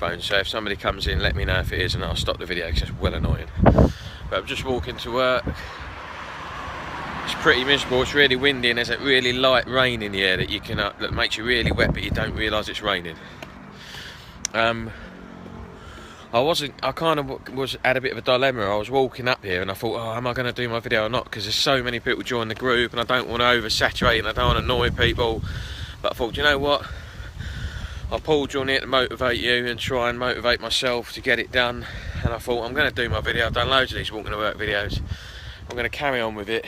microphone, so if somebody comes in, let me know if it is and I'll stop the video because it's well annoying. But I'm just walking to work. It's pretty miserable, it's really windy and there's a really light rain in the air that that makes you really wet but you don't realise it's raining. I kind of had a bit of a dilemma. I was walking up here and I thought, oh, am I going to do my video or not? Because there's so many people join the group and I don't want to oversaturate and I don't want to annoy people. But I thought, you know what? I pulled you on here to motivate you and try and motivate myself to get it done. And I thought, I'm going to do my video. I've done loads of these walking to work videos. I'm going to carry on with it.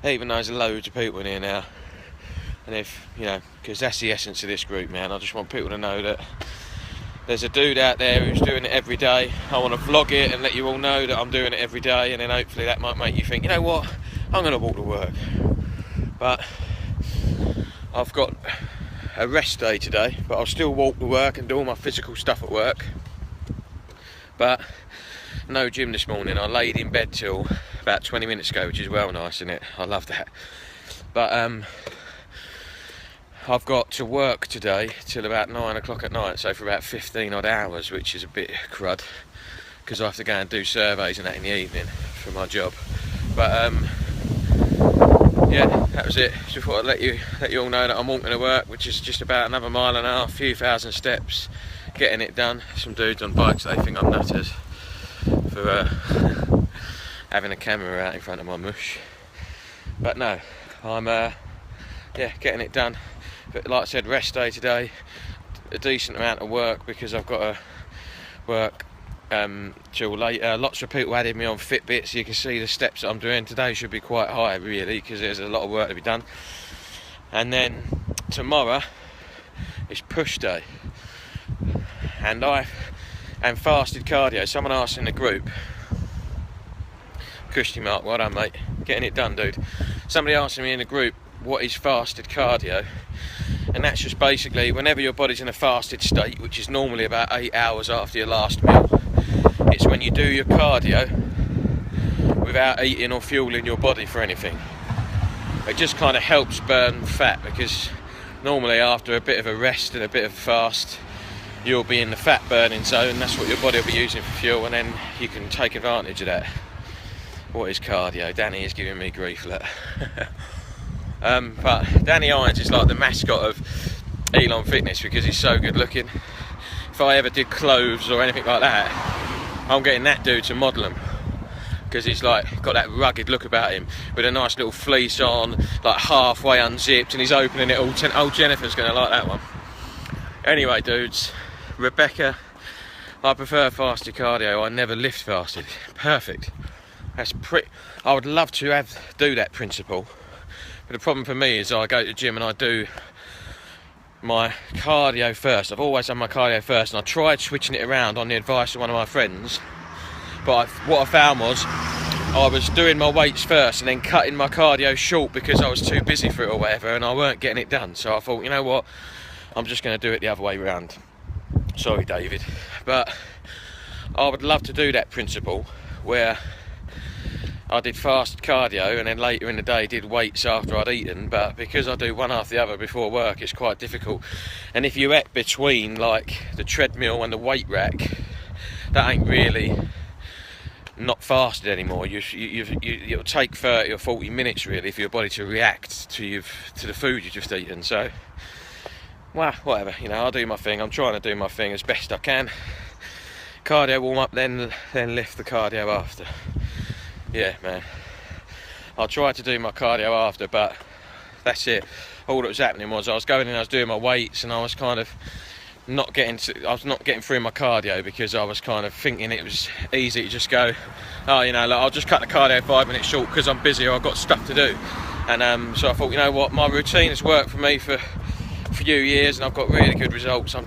Even though there's loads of people in here now. And if, you know, because that's the essence of this group, man. I just want people to know that there's a dude out there who's doing it every day. I want to vlog it and let you all know that I'm doing it every day, and then hopefully that might make you think, you know what, I'm going to walk to work. But I've got a rest day today, but I'll still walk to work and do all my physical stuff at work. But no gym this morning. I laid in bed till about 20 minutes ago, which is well nice, isn't it? I love that. But I've got to work today till about 9 o'clock at night, so for about 15 odd hours, which is a bit crud because I have to go and do surveys and that in the evening for my job. But yeah, that was it. Just thought I'd let you all know that I'm walking to work, which is just about another mile and a half, few thousand steps, getting it done. Some dudes on bikes, they think I'm nutters for having a camera out in front of my mush. But no, I'm yeah, getting it done. But like I said, rest day today, a decent amount of work because I've got to work till late. Lots of people added me on Fitbit, so you can see the steps that I'm doing today should be quite high really, because there's a lot of work to be done. And then tomorrow is push day, and fasted cardio. Someone asked in the group, Christy Mark, well done mate, getting it done dude. Somebody asked me in the group, what is fasted cardio? And that's just basically whenever your body's in a fasted state, which is normally about 8 hours after your last meal, it's when you do your cardio without eating or fueling your body for anything. It just kind of helps burn fat, because normally after a bit of a rest and a bit of a fast, you'll be in the fat burning zone. That's what your body will be using for fuel, and then you can take advantage of that. What is cardio? Danny is giving me grief for that. But Danny Irons is like the mascot of Elon Fitness because he's so good looking. If I ever did clothes or anything like that, I'm getting that dude to model them, because he's like got that rugged look about him with a nice little fleece on, like halfway unzipped, and he's opening it all. Oh, Jennifer's going to like that one. Anyway dudes, Rebecca, I prefer fasted cardio. I never lift fasted. Perfect. That's I would love to do that principle. But the problem for me is I go to the gym and I do my cardio first. I've always done my cardio first, and I tried switching it around on the advice of one of my friends. But what I found was I was doing my weights first and then cutting my cardio short because I was too busy for it or whatever, and I weren't getting it done. So I thought, you know what, I'm just going to do it the other way around. Sorry David. But I would love to do that principle where I did fast cardio and then later in the day did weights after I'd eaten, but because I do one after the other before work, it's quite difficult. And if you eat between like the treadmill and the weight rack, that ain't really not fasted anymore. It'll take 30 or 40 minutes really for your body to react to the food you've just eaten. So, well, whatever, you know, I'll do my thing. I'm trying to do my thing as best I can. Cardio warm up, then lift the cardio after. Yeah, man. I'll try to do my cardio after, but that's it. All that was happening was I was going in, I was doing my weights, and I was kind of not getting through my cardio because I was kind of thinking it was easy to just go, oh, you know, like, I'll just cut the cardio 5 minutes short because I'm busy or I've got stuff to do. And so I thought, you know what, my routine has worked for me for a few years and I've got really good results. I'm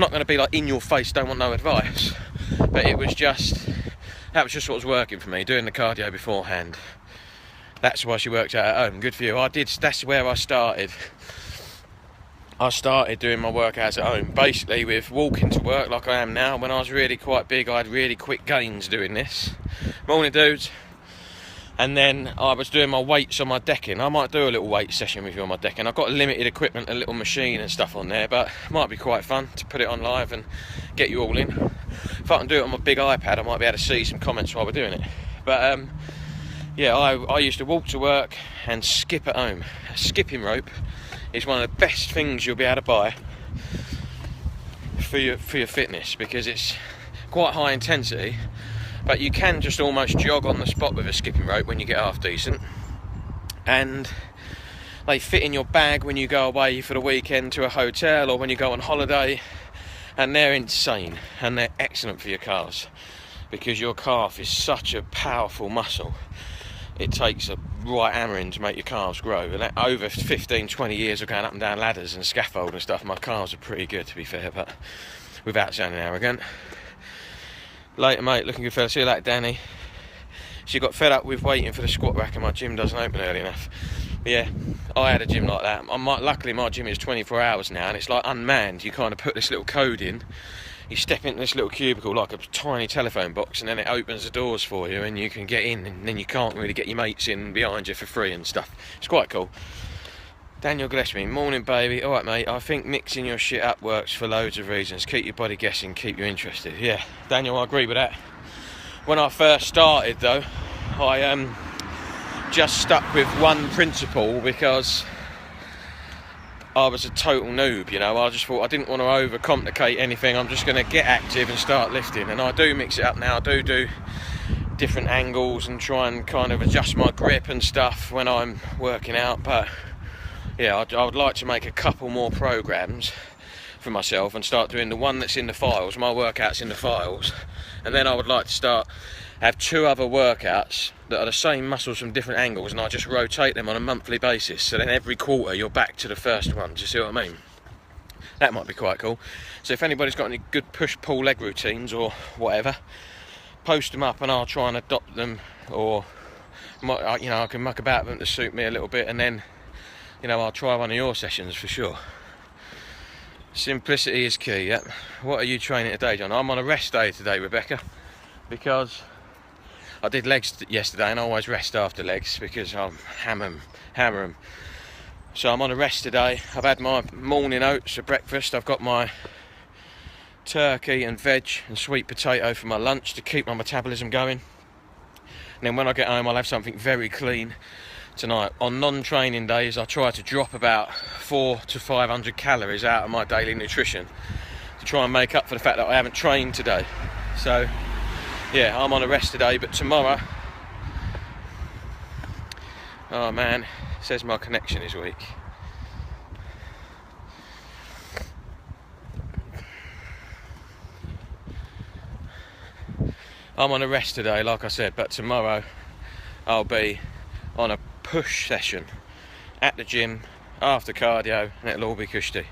not gonna be like in your face, don't want no advice. But that was just what was working for me, doing the cardio beforehand. That's why she worked out at home. Good for you. That's where I started. I started doing my workouts at home, basically with walking to work like I am now. When I was really quite big, I had really quick gains doing this. Morning dudes. And then I was doing my weights on my decking. I might do a little weight session with you on my decking. I've got limited equipment, a little machine and stuff on there, but it might be quite fun to put it on live and get you all in. If I can do it on my big iPad, I might be able to see some comments while we're doing it. But yeah, I used to walk to work and skip at home. A skipping rope is one of the best things you'll be able to buy for your fitness, because it's quite high intensity, but you can just almost jog on the spot with a skipping rope when you get half decent, and they fit in your bag when you go away for the weekend to a hotel or when you go on holiday, and they're insane, and they're excellent for your calves, because your calf is such a powerful muscle. It takes a right hammering to make your calves grow, and over 15-20 years of going up and down ladders and scaffold and stuff, my calves are pretty good, to be fair, but without sounding arrogant. Later, mate. Looking good, fella. See you later, Danny. She got fed up with waiting for the squat rack and my gym doesn't open early enough. Yeah, I had a gym like that. Luckily, my gym is 24 hours now, and it's like unmanned. You kind of put this little code in, you step into this little cubicle like a tiny telephone box, and then it opens the doors for you and you can get in, and then you can't really get your mates in behind you for free and stuff. It's quite cool. Daniel Gillespie, morning baby. Alright mate, I think mixing your shit up works for loads of reasons. Keep your body guessing, keep you interested. Yeah, Daniel, I agree with that. When I first started though, I just stuck with one principle because I was a total noob, you know. I just thought I didn't want to overcomplicate anything. I'm just going to get active and start lifting, and I do mix it up now. I do different angles and try and kind of adjust my grip and stuff when I'm working out, but yeah, I would like to make a couple more programs for myself and start doing the one that's in the files, my workouts in the files, and then I would like to have 2 other workouts that are the same muscles from different angles, and I just rotate them on a monthly basis, so then every quarter you're back to the first one. Do you see what I mean? That might be quite cool. So if anybody's got any good push-pull leg routines or whatever, post them up and I'll try and adopt them, or you know, I can muck about them to suit me a little bit, and then, you know, I'll try one of your sessions for sure. Simplicity is key. Yep. What are you training today, John? I'm on a rest day today, Rebecca, because I did legs yesterday, and I always rest after legs because I'm hammer 'em. So I'm on a rest today. I've had my morning oats for breakfast. I've got my turkey and veg and sweet potato for my lunch to keep my metabolism going. And then when I get home, I'll have something very clean tonight. On non-training days, I try to drop about 400 to 500 calories out of my daily nutrition to try and make up for the fact that I haven't trained today. So yeah, I'm on a rest today, but tomorrow, oh man, it says my connection is weak. I'm on a rest today, like I said, but tomorrow I'll be on a push session at the gym after cardio, and it'll all be cushy.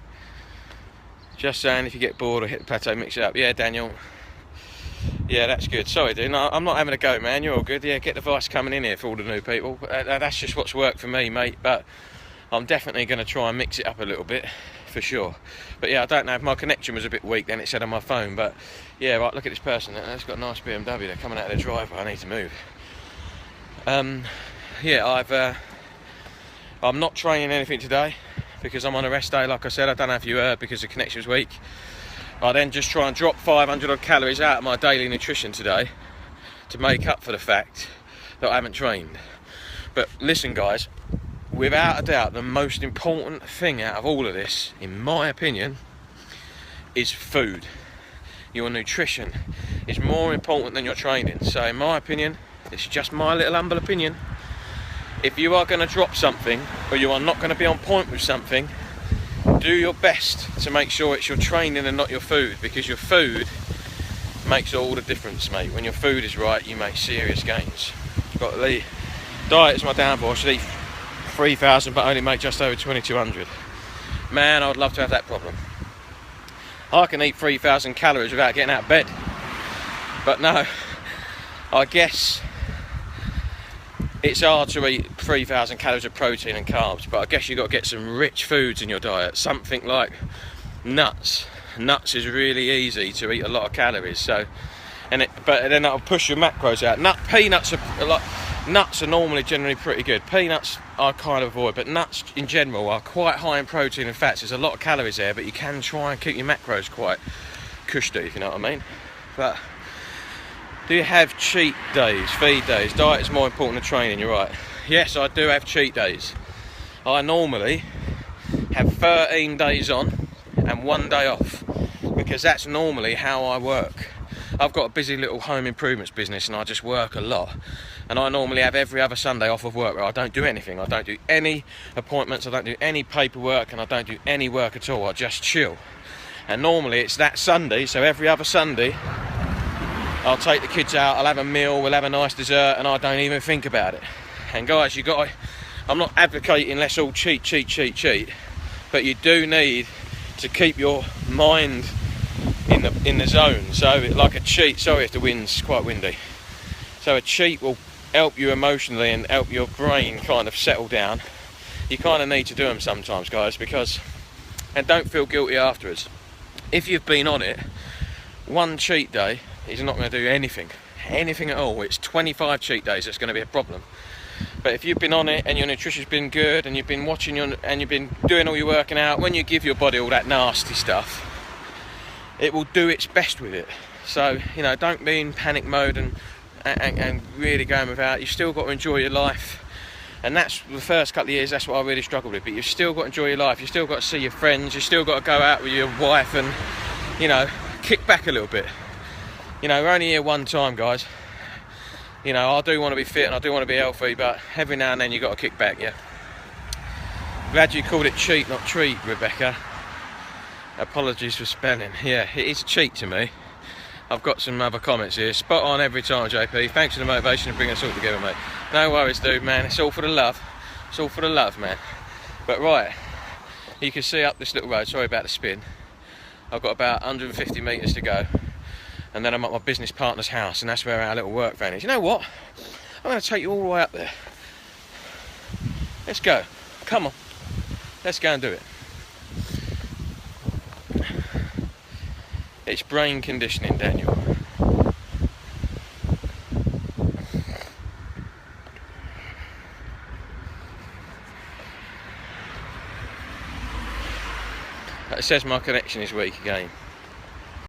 Just saying, if you get bored or hit the plateau, mix it up. Yeah, Daniel. Yeah, that's good. Sorry, dude. No, I'm not having a go, man. You're all good. Yeah, get the Vice coming in here for all the new people. That's just what's worked for me, mate. But I'm definitely going to try and mix it up a little bit, for sure. But yeah, I don't know if my connection was a bit weak, then it said on my phone. But yeah, right, look at this person. That's got a nice BMW. They're coming out of their driveway. I need to move. Yeah, I'm not training anything today because I'm on a rest day, like I said. I don't know if you heard, because the connection was weak. I then just try and drop 500 odd calories out of my daily nutrition today to make up for the fact that I haven't trained. But listen, guys, without a doubt, the most important thing out of all of this, in my opinion, is food. Your nutrition is more important than your training. So in my opinion, this is just my little humble opinion, if you are going to drop something, or you are not going to be on point with something, do your best to make sure it's your training and not your food, because your food makes all the difference, mate. When your food is right, you make serious gains. Got the diet is my downfall. I should eat 3,000 but only make just over 2,200. Man, I would love to have that problem. I can eat 3,000 calories without getting out of bed. But no, I guess it's hard to eat 3,000 calories of protein and carbs, but I guess you've got to get some rich foods in your diet. Something like nuts. Nuts is really easy to eat a lot of calories, so but then that'll push your macros out. Peanuts are a lot. Nuts are normally generally pretty good. Peanuts I kind of avoid, but nuts in general are quite high in protein and fats. There's a lot of calories there, but you can try and keep your macros quite cushy, if you know what I mean. But do you have cheat days, feed days? Diet is more important than training, you're right. Yes, I do have cheat days. I normally have 13 days on and 1 day off, because that's normally how I work. I've got a busy little home improvements business and I just work a lot, and I normally have every other Sunday off of work where I don't do anything. I don't do any appointments, I don't do any paperwork, and I don't do any work at all. I just chill. And normally it's that Sunday, so every other Sunday I'll take the kids out, I'll have a meal, we'll have a nice dessert, and I don't even think about it. And guys, I'm not advocating let's all cheat, but you do need to keep your mind in the zone. So like a cheat, sorry if the wind's quite windy, so a cheat will help you emotionally and help your brain kind of settle down. You kind of need to do them sometimes, guys, and don't feel guilty afterwards. If you've been on it, one cheat day is not going to do anything at all. It's 25 cheat days that's going to be a problem. But if you've been on it and your nutrition's been good and you've been watching and you've been doing all your working out, when you give your body all that nasty stuff, it will do its best with it. So, you know, don't be in panic mode and really going without. You've still got to enjoy your life. And that's the first couple of years, that's what I really struggled with. But you've still got to enjoy your life. You've still got to see your friends. You've still got to go out with your wife and, you know, kick back a little bit. You know, we're only here one time, guys. You know, I do want to be fit and I do want to be healthy, but every now and then you've got to kick back, yeah. Glad you called it cheat, not treat, Rebecca. Apologies for spelling. Yeah, it is a cheat to me. I've got some other comments here. Spot on every time, JP. Thanks for the motivation and bringing us all together, mate. No worries, dude, man. It's all for the love. It's all for the love, man. But right, you can see up this little road. Sorry about the spin. I've got about 150 metres to go. And then I'm at my business partner's house, and that's where our little work van is. You know what? I'm going to take you all the way up there. Let's go. Come on. Let's go and do it. It's brain conditioning, Daniel. It says my connection is weak again.